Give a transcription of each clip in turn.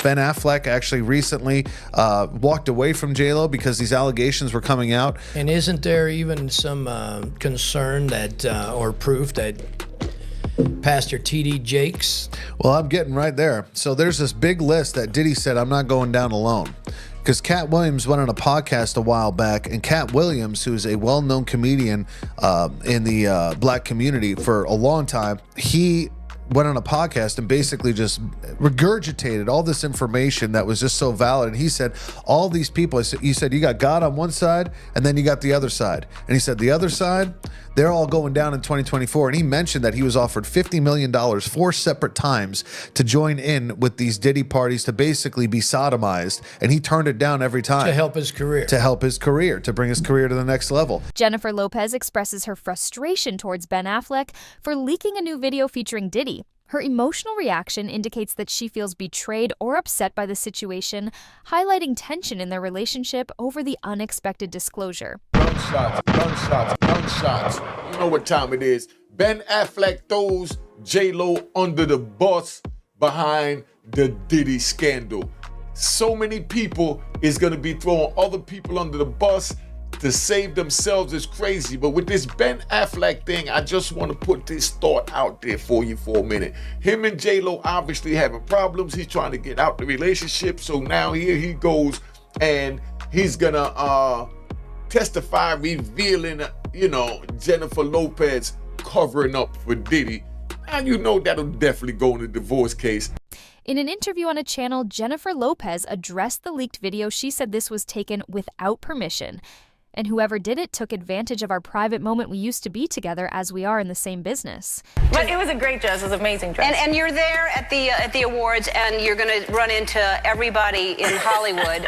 Ben Affleck actually recently walked away from J-Lo because these allegations were coming out. And isn't there even some concern that, or proof that Pastor T.D. Jakes? Well, I'm getting right there. So there's this big list that Diddy said, I'm not going down alone. Because Cat Williams went on a podcast a while back, and Cat Williams, who's a well-known comedian in the black community for a long time, he went on a podcast and basically just regurgitated all this information that was just so valid. And he said, all these people, he said, you got God on one side, and then you got the other side. And he said, the other side, they're all going down in 2024. And he mentioned that he was offered $50 million 4 separate times to join in with these Diddy parties to basically be sodomized. And he turned it down every time. To help his career. To help his career, to bring his career to the next level. Jennifer Lopez expresses her frustration towards Ben Affleck for leaking a new video featuring Diddy. Her emotional reaction indicates that she feels betrayed or upset by the situation, highlighting tension in their relationship over the unexpected disclosure. Gunshots, gunshots, gunshots. You know what time it is. Ben Affleck throws J-Lo under the bus behind the Diddy scandal. So many people is going to be throwing other people under the bus to save themselves. Is crazy. But with this Ben Affleck thing, I just want to put this thought out there for you for a minute. Him and J-Lo obviously having problems. He's trying to get out the relationship. So now here he goes and he's gonna testify, revealing, Jennifer Lopez covering up for Diddy. And that'll definitely go in the divorce case. In an interview on a channel, Jennifer Lopez addressed the leaked video. She said this was taken without permission. And whoever did it took advantage of our private moment we used to be together as we are in the same business. But it was a great dress. It was an amazing dress. And you're there at the awards, and you're going to run into everybody in Hollywood,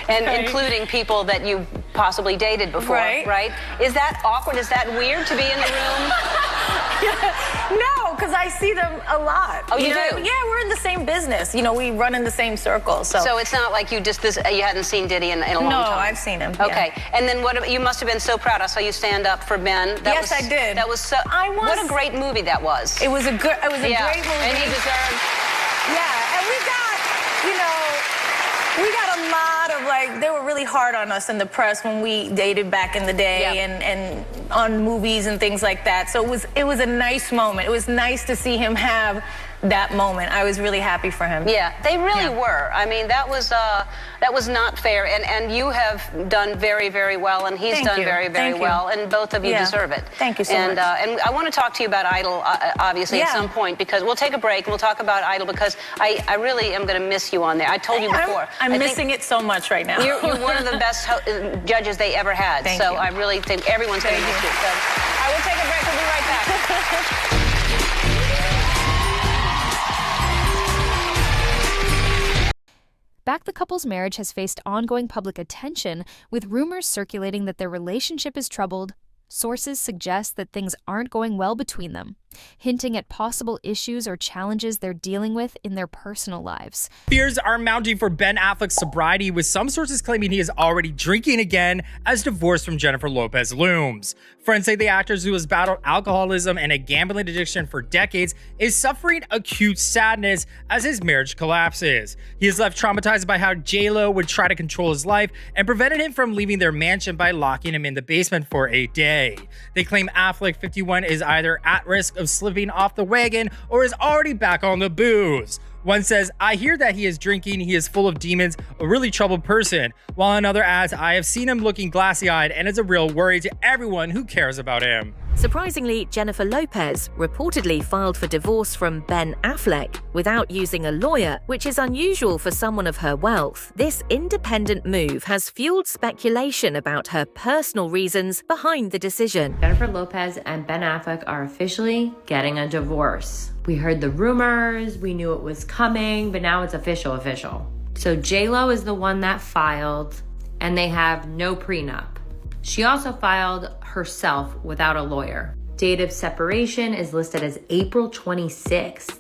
and including people that you possibly dated before, right? Is that awkward? Is that weird to be in the room? No, because I see them a lot. Oh, you do? Yeah, we're in the same business. We run in the same circle. So it's not like you hadn't seen Diddy in a long time. No, I've seen him. Okay, and then you must have been so proud. I saw you stand up for Ben. Yes, I did. That was so. What a great movie that was. It was a great movie. And he deserved. Yeah, and we got a lot of they were really hard on us in the press when we dated back in the day, and on movies and things like that. So it was a nice moment. It was nice to see him have that moment. I was really happy for him. Yeah, they really were. I mean, that was not fair. And you have done very, very well, and he's done very, very well, and both of you deserve it. Thank you so much. And I want to talk to you about Idol, obviously, at some point, because we'll take a break and we'll talk about Idol, because I really am going to miss you on there. I told you before. I'm missing it so much right now. You're one of the best judges they ever had. Thank you. I really think everyone's going to miss you. So I will take a break. We'll be right back. Back the couple's marriage has faced ongoing public attention, with rumors circulating that their relationship is troubled. Sources suggest that things aren't going well between them, hinting at possible issues or challenges they're dealing with in their personal lives. Fears are mounting for Ben Affleck's sobriety, with some sources claiming he is already drinking again as divorce from Jennifer Lopez looms. Friends say the actor, who has battled alcoholism and a gambling addiction for decades, is suffering acute sadness as his marriage collapses. He is left traumatized by how J-Lo would try to control his life and prevented him from leaving their mansion by locking him in the basement for a day. They claim Affleck, 51, is either at risk of slipping off the wagon or is already back on the booze. One says, I hear that he is drinking, he is full of demons, a really troubled person. While another adds, I have seen him looking glassy-eyed and it's a real worry to everyone who cares about him. Surprisingly, Jennifer Lopez reportedly filed for divorce from Ben Affleck without using a lawyer, which is unusual for someone of her wealth. This independent move has fueled speculation about her personal reasons behind the decision. Jennifer Lopez and Ben Affleck are officially getting a divorce. We heard the rumors, we knew it was coming, but now it's official. So J-Lo is the one that filed, and they have no prenup. She also filed herself without a lawyer. Date of separation is listed as April 26th.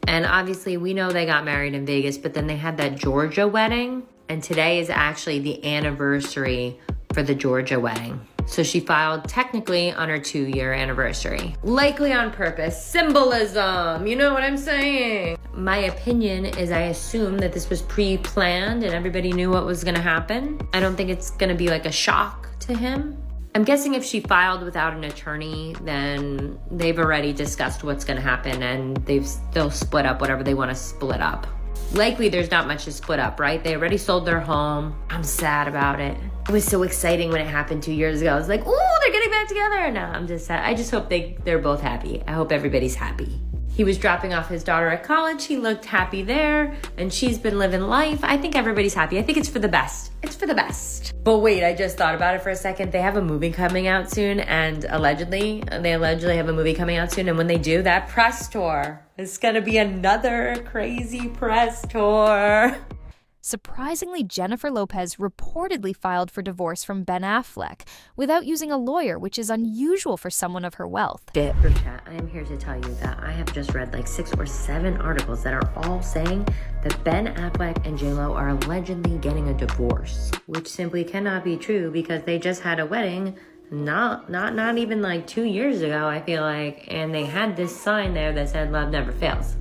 And obviously we know they got married in Vegas, but then they had that Georgia wedding. And today is actually the anniversary for the Georgia wedding. So she filed technically on her 2-year anniversary. Likely on purpose. Symbolism, you know what I'm saying? My opinion is I assume that this was pre-planned and everybody knew what was gonna happen. I don't think it's gonna be like a shock to him. I'm guessing if she filed without an attorney, then they've already discussed what's gonna happen and they'll split up whatever they wanna split up. Likely there's not much to split up, right? They already sold their home. I'm sad about it. It was so exciting when it happened 2 years ago. I was like, oh, they're getting back together. No, I'm just sad. I just hope they're both happy. I hope everybody's happy. He was dropping off his daughter at college. He looked happy there, and she's been living life. I think everybody's happy. I think it's for the best. It's for the best. But wait, I just thought about it for a second. They have a movie coming out soon, and they allegedly have a movie coming out soon. And when they do, that press tour is gonna be another crazy press tour. Surprisingly, Jennifer Lopez reportedly filed for divorce from Ben Affleck without using a lawyer, which is unusual for someone of her wealth. Group chat, I am here to tell you that I have just read like 6 or 7 articles that are all saying that Ben Affleck and J.Lo are allegedly getting a divorce, which simply cannot be true because they just had a wedding not even like 2 years ago, I feel like, and they had this sign there that said love never fails.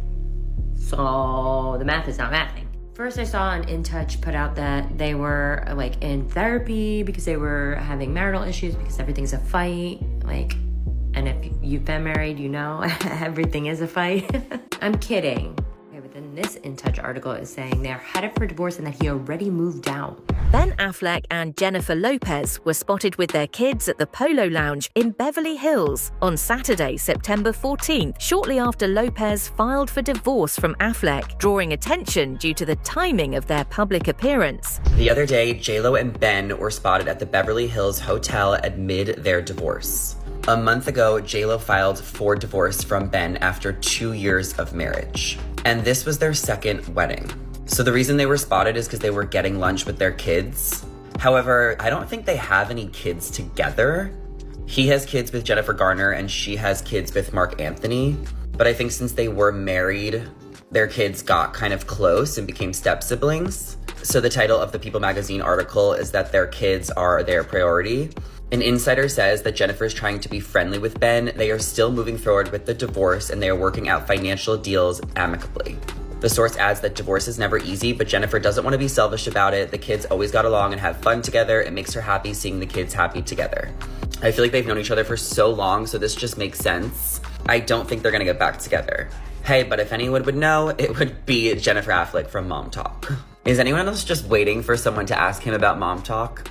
So the math is not mathing. First, I saw on In Touch put out that they were like in therapy because they were having marital issues because everything's a fight. Like, and if you've been married, you know everything is a fight. I'm kidding. Okay, but then this In Touch article is saying they're headed for divorce and that he already moved out. Ben Affleck and Jennifer Lopez were spotted with their kids at the Polo Lounge in Beverly Hills on Saturday, September 14th, shortly after Lopez filed for divorce from Affleck, drawing attention due to the timing of their public appearance. The other day, J.Lo and Ben were spotted at the Beverly Hills Hotel amid their divorce. A month ago, J.Lo filed for divorce from Ben after 2 years of marriage. And this was their second wedding. So the reason they were spotted is because they were getting lunch with their kids. However, I don't think they have any kids together. He has kids with Jennifer Garner and she has kids with Mark Anthony. But I think since they were married, their kids got kind of close and became step-siblings. So the title of the People magazine article is that their kids are their priority. An insider says that Jennifer is trying to be friendly with Ben. They are still moving forward with the divorce and they are working out financial deals amicably. The source adds that divorce is never easy, but Jennifer doesn't want to be selfish about it. The kids always got along and have fun together. It makes her happy seeing the kids happy together. I feel like they've known each other for so long, so this just makes sense. I don't think they're gonna get back together. Hey, but if anyone would know, it would be Jennifer Affleck from Mom Talk. Is anyone else just waiting for someone to ask him about Mom Talk?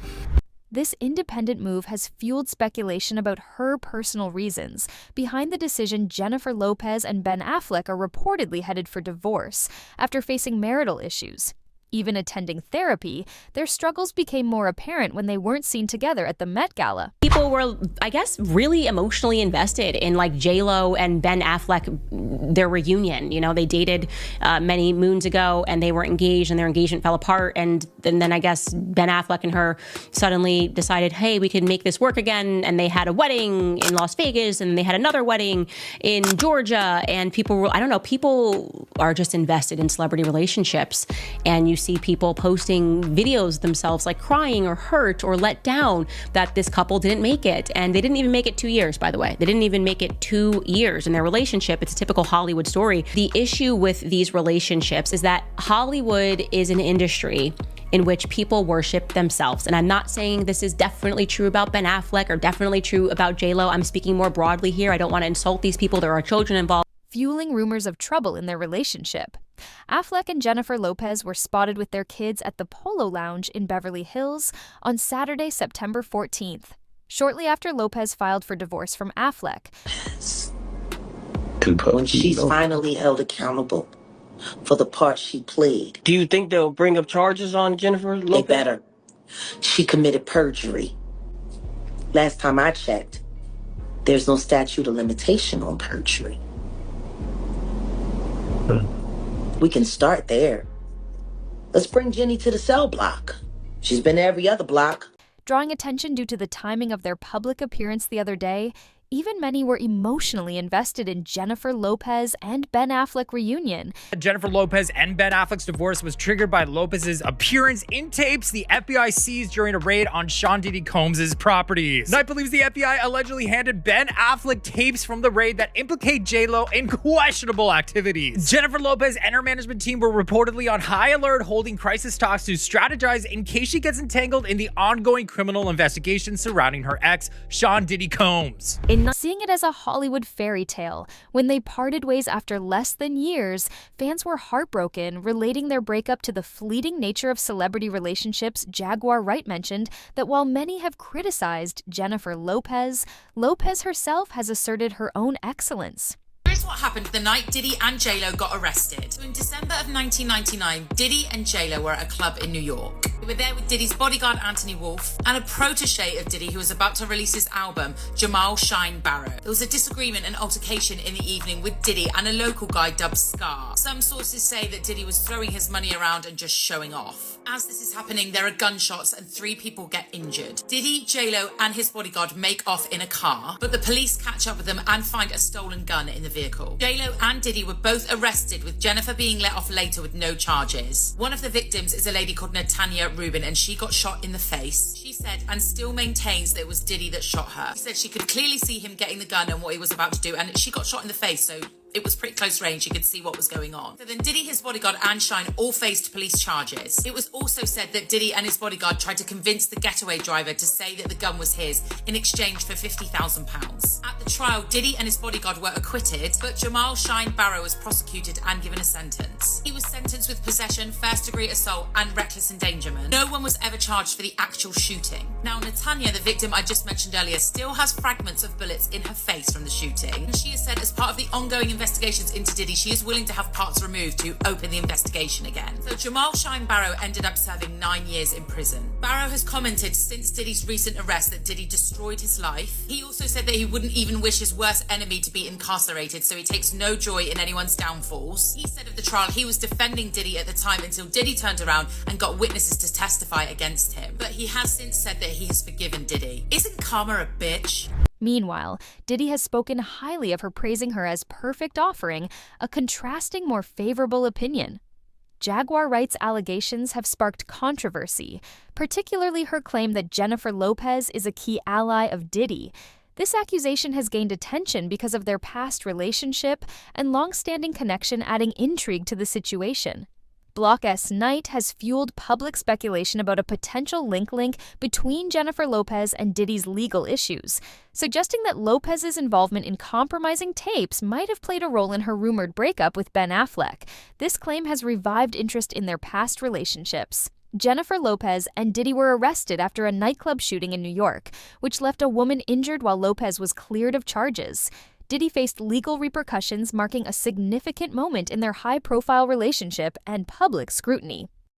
This independent move has fueled speculation about her personal reasons behind the decision Jennifer Lopez and Ben Affleck are reportedly headed for divorce after facing marital issues. Even attending therapy, their struggles became more apparent when they weren't seen together at the Met Gala. People were, I guess, really emotionally invested in like J.Lo and Ben Affleck, their reunion. You know, they dated many moons ago and they were engaged and their engagement fell apart. And then I guess Ben Affleck and her suddenly decided, hey, we can make this work again. And they had a wedding in Las Vegas and they had another wedding in Georgia. And people were, I don't know, people are just invested in celebrity relationships. And you see people posting videos themselves like crying or hurt or let down that this couple didn't make it. And they didn't even make it 2 years, by the way. They didn't even make it 2 years in their relationship. It's a typical Hollywood story. The issue with these relationships is that Hollywood is an industry in which people worship themselves. And I'm not saying this is definitely true about Ben Affleck or definitely true about J.Lo. I'm speaking more broadly here. I don't want to insult these people. There are children involved. Fueling rumors of trouble in their relationship. Affleck and Jennifer Lopez were spotted with their kids at the Polo Lounge in Beverly Hills on Saturday, September 14th, shortly after Lopez filed for divorce from Affleck. When she's finally held accountable for the part she played. Do you think they'll bring up charges on Jennifer Lopez? They better. She committed perjury. Last time I checked, there's no statute of limitation on perjury. We can start there. Let's bring Jenny to the cell block. She's been to every other block. Drawing attention due to the timing of their public appearance the other day, even many were emotionally invested in Jennifer Lopez and Ben Affleck reunion. Jennifer Lopez and Ben Affleck's divorce was triggered by Lopez's appearance in tapes the FBI seized during a raid on Sean Diddy Combs' properties. Knight believes the FBI allegedly handed Ben Affleck tapes from the raid that implicate J-Lo in questionable activities. Jennifer Lopez and her management team were reportedly on high alert, holding crisis talks to strategize in case she gets entangled in the ongoing criminal investigation surrounding her ex, Sean Diddy Combs. Seeing it as a Hollywood fairy tale, when they parted ways after less than years, fans were heartbroken, relating their breakup to the fleeting nature of celebrity relationships. Jaguar Wright mentioned that while many have criticized Jennifer Lopez, Lopez herself has asserted her own excellence. Here's what happened the night Diddy and J-Lo got arrested. So in December of 1999, Diddy and J-Lo were at a club in New York. They were there with Diddy's bodyguard Anthony Wolf and a protege of Diddy who was about to release his album, Jamal Shine Barrett. There was a disagreement and altercation in the evening with Diddy and a local guy dubbed Scar. Some sources say that Diddy was throwing his money around and just showing off. As this is happening, there are gunshots and 3 people get injured. Diddy, J-Lo and his bodyguard make off in a car, but the police catch up with them and find a stolen gun in the vehicle. J-Lo and Diddy were both arrested, with Jennifer being let off later with no charges. One of the victims is a lady called Natanya Rubin, and she got shot in the face. She said, and still maintains, that it was Diddy that shot her. She said she could clearly see him getting the gun and what he was about to do, and she got shot in the face, so it was pretty close range. You could see what was going on. So then Diddy, his bodyguard, and Shine all faced police charges. It was also said that Diddy and his bodyguard tried to convince the getaway driver to say that the gun was his in exchange for £50,000. At the trial, Diddy and his bodyguard were acquitted, but Jamal Shine Barrow was prosecuted and given a sentence. He was sentenced with possession, first-degree assault, and reckless endangerment. No one was ever charged for the actual shooting. Now, Natanya, the victim I just mentioned earlier, still has fragments of bullets in her face from the shooting. And she has said, as part of the ongoing investigations into Diddy, she is willing to have parts removed to open the investigation again. So Jamal Shine Barrow ended up serving 9 years in prison. Barrow has commented since Diddy's recent arrest that Diddy destroyed his life. He also said that he wouldn't even wish his worst enemy to be incarcerated, so he takes no joy in anyone's downfalls. He said of the trial he was defending Diddy at the time until Diddy turned around and got witnesses to testify against him. But he has since said that he has forgiven Diddy. Isn't karma a bitch? Meanwhile, Diddy has spoken highly of her, praising her as perfect, offering a contrasting, more favorable opinion. Jaguar Wright's allegations have sparked controversy, particularly her claim that Jennifer Lopez is a key ally of Diddy. This accusation has gained attention because of their past relationship and long-standing connection, adding intrigue to the situation. LOPEZ Knight has fueled public speculation about a potential link between Jennifer Lopez and Diddy's legal issues, suggesting that Lopez's involvement in compromising tapes might have played a role in her rumored breakup with Ben Affleck. This claim has revived interest in their past relationships. Jennifer Lopez and Diddy were arrested after a nightclub shooting in New York, which left a woman injured while Lopez was cleared of charges. Diddy faced legal repercussions, marking a significant moment in their high-profile relationship and public scrutiny.